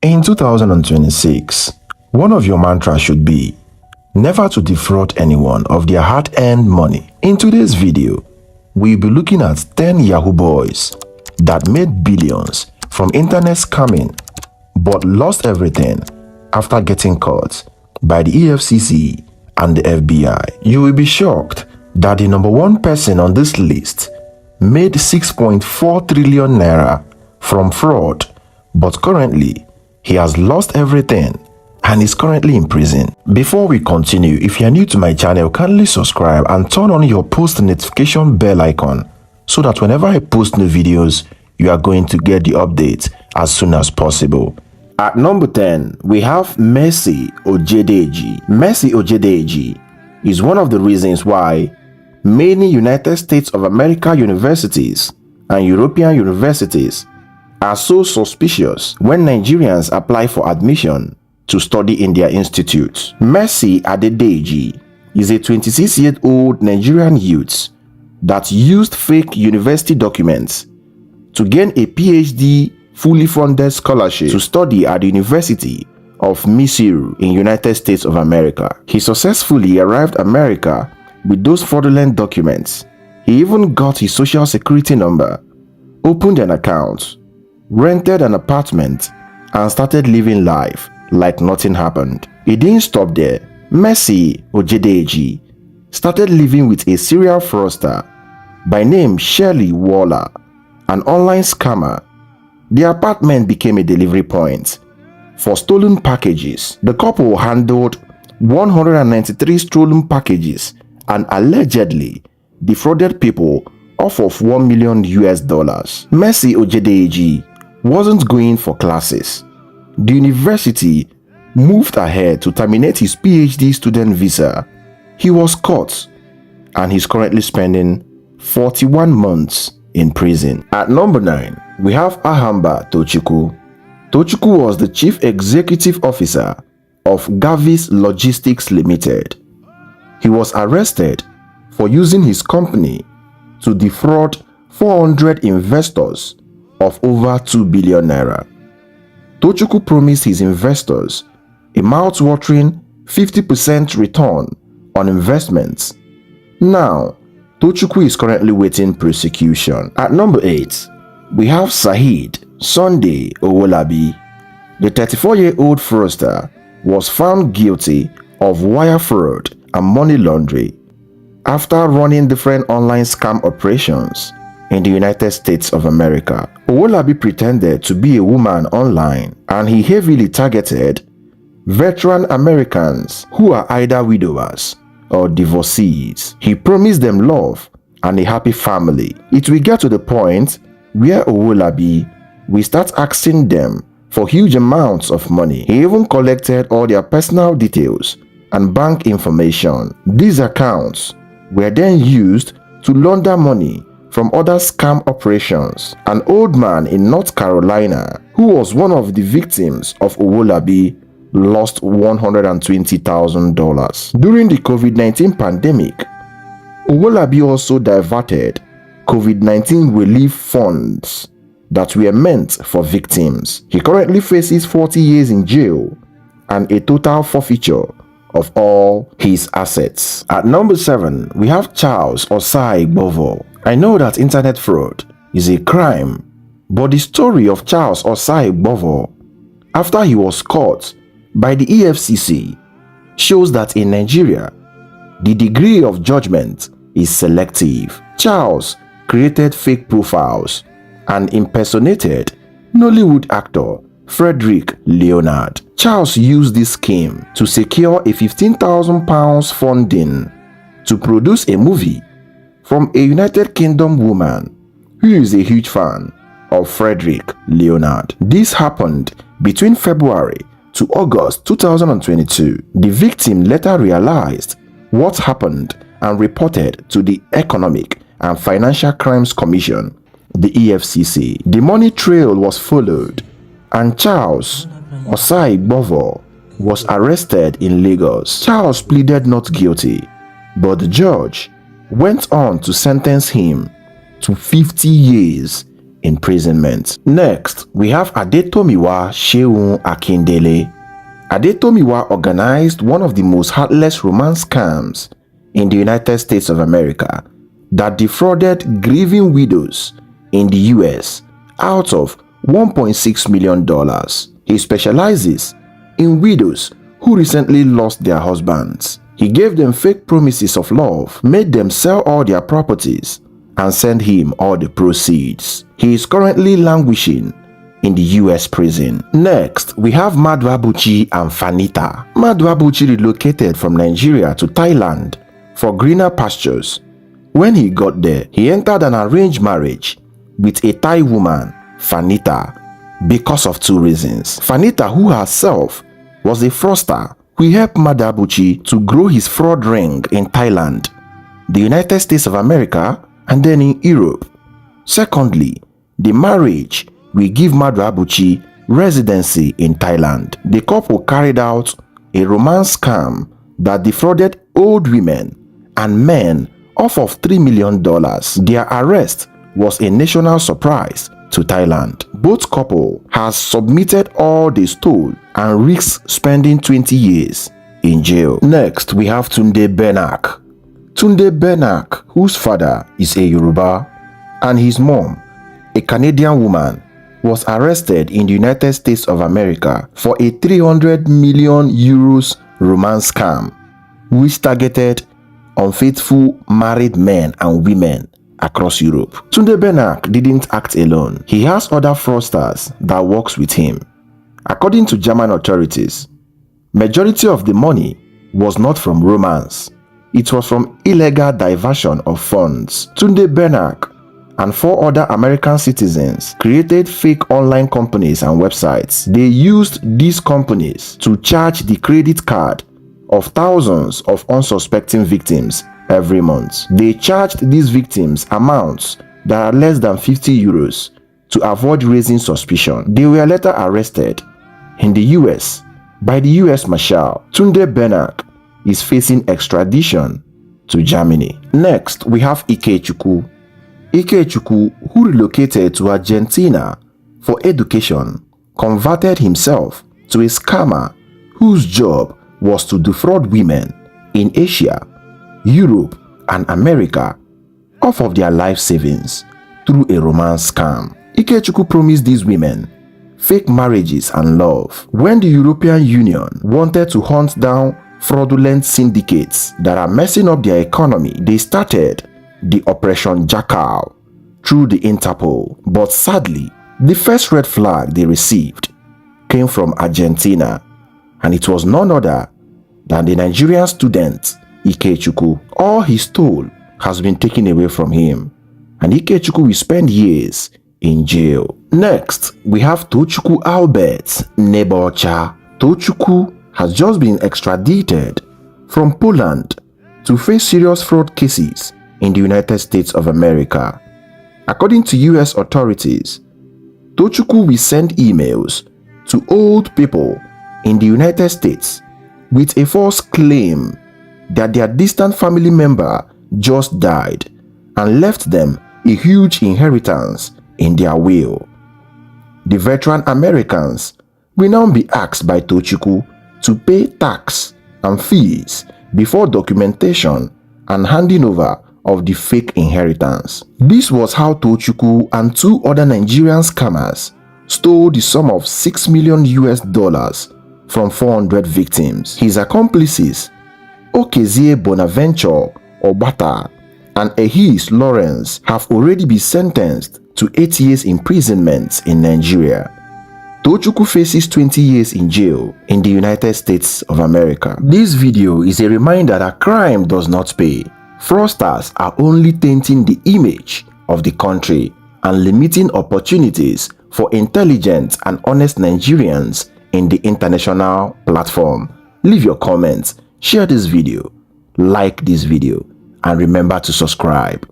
In 2026, one of your mantras should be never to defraud anyone of their hard-earned money. In today's video, we'll be looking at 10 Yahoo boys that made billions from internet scamming but lost everything after getting caught by the EFCC and the FBI. You will be shocked that the number one person on this list made 6.4 trillion naira from fraud, but currently he has lost everything and is currently in prison. Before we continue, if you are new to my channel, kindly subscribe and turn on your post notification bell icon so that whenever I post new videos, you are going to get the update as soon as possible. At number 10, we have Messi Oji. Messi Oji is one of the reasons why many United States of America universities and European universities are so suspicious when Nigerians apply for admission to study in their institutes. Messi Oji is a 26-year-old Nigerian youth that used fake university documents to gain a PhD fully funded scholarship to study at the University of Missouri in United States of America. He successfully arrived America with those fraudulent documents. He even got his social security number, opened an account, rented an apartment, and started living life like nothing happened. He didn't stop there. Messi Oji started living with a serial fraudster by name Shirley Waller, an online scammer. The apartment became a delivery point for stolen packages. The couple handled 193 stolen packages and allegedly defrauded people off of $1 million US. Messi Oji wasn't going for classes. The university moved ahead to terminate his PhD student visa. He was caught and he's currently spending 41 months in prison. At number 9, we have Ahamba Tochukwu. Tochukwu was the chief executive officer of Gavis Logistics Limited. He was arrested for using his company to defraud 400 investors of over 2 billion naira. Tochukwu promised his investors a mouth-watering 50% return on investments. Now, Tochukwu is currently waiting prosecution. At number 8, we have Saheed Sunday Owolabi. The 34-year-old fraudster was found guilty of wire fraud and money laundering after running different online scam operations in the United States of America. Owolabi pretended to be a woman online, and he heavily targeted veteran Americans who are either widowers or divorcees. He promised them love and a happy family. It will get to the point where Owolabi will start asking them for huge amounts of money. He even collected all their personal details and bank information. These accounts were then used to launder money from other scam operations. An old man in North Carolina who was one of the victims of Owolabi lost $120,000. During the COVID-19 pandemic, Owolabi also diverted COVID-19 relief funds that were meant for victims. He currently faces 40 years in jail and a total forfeiture of all his assets. At number 7, we have Charles Osai Bovo. I know that internet fraud is a crime, but the story of Charles Osai Bovo after he was caught by the EFCC shows that in Nigeria, the degree of judgment is selective. Charles created fake profiles and impersonated Nollywood actor Frederick Leonard. Charles used this scheme to secure a £15,000 funding to produce a movie from a United Kingdom woman who is a huge fan of Frederick Leonard. This happened between February to August 2022. The victim later realized what happened and reported to the Economic and Financial Crimes Commission, the EFCC. The money trail was followed and Charles Osai Bovo was arrested in Lagos. Charles pleaded not guilty, but the judge went on to sentence him to 50 years imprisonment. Next, we have Adetomiwa Akindele. Adetomiwa organized one of the most heartless romance scams in the United States of America that defrauded grieving widows in the US out of $1.6 million. He specializes in widows who recently lost their husbands. He gave them fake promises of love, made them sell all their properties, and send him all the proceeds. He is currently languishing in the US prison. Next, we have Madwabi and Fanita. Madwabi relocated from Nigeria to Thailand for greener pastures. When he got there, he entered an arranged marriage with a Thai woman, Fanita, because of two reasons. Fanita, who herself was a fraudster, who helped Madwabi to grow his fraud ring in Thailand, the United States of America, and then in Europe. Secondly, the marriage will give Madwabi residency in Thailand. The couple carried out a romance scam that defrauded old women and men off of $3 million. Their arrest was a national surprise to Thailand. Both couple has submitted all they stole and risks spending 20 years in jail. Next, we have Tunde Bernak. Tunde Bernak, whose father is a Yoruba and his mom, a Canadian woman, was arrested in the United States of America for a 300 million euros romance scam, which targeted unfaithful married men and women across Europe. Tunde Bernak didn't act alone. He has other fraudsters that works with him. According to German authorities, majority of the money was not from romance. It was from illegal diversion of funds. Tunde Bernak and 4 other American citizens created fake online companies and websites. They used these companies to charge the credit card of thousands of unsuspecting victims every month. They charged these victims amounts that are less than 50 euros to avoid raising suspicion. They were later arrested in the US by the US Marshal. Tunde Bernak is facing extradition to Germany. Next, we have Ikechukwu. Ikechukwu, who relocated to Argentina for education, converted himself to a scammer whose job was to defraud women in Asia, Europe, and America off of their life savings through a romance scam. Ikechukwu promised these women fake marriages and love. When the European Union wanted to hunt down fraudulent syndicates that are messing up their economy, they started the Operation Jackal through the Interpol. But sadly, the first red flag they received came from Argentina, and it was none other than the Nigerian student Ikechukwu. All he stole has been taken away from him, and Ikechukwu will spend years in jail. Next, we have Tochukwu Albert Nnebocha. Tochukwu has just been extradited from Poland to face serious fraud cases in the United States of America. According to US authorities, Tochukwu will send emails to old people in the United States with a false claim that their distant family member just died and left them a huge inheritance in their will. The veteran Americans will now be asked by Tochukwu to pay tax and fees before documentation and handing over of the fake inheritance. This was how Tochukwu and 2 other Nigerian scammers stole the sum of $6 million from 400 victims. His accomplices, Okezie Bonaventure Obata and Ehis Lawrence, have already been sentenced to 8 years imprisonment in Nigeria. Tochukwu faces 20 years in jail in the United States of America. This video is a reminder that crime does not pay. Fraudsters are only tainting the image of the country and limiting opportunities for intelligent and honest Nigerians in the international platform. Leave your comments, share this video, like this video, and remember to subscribe.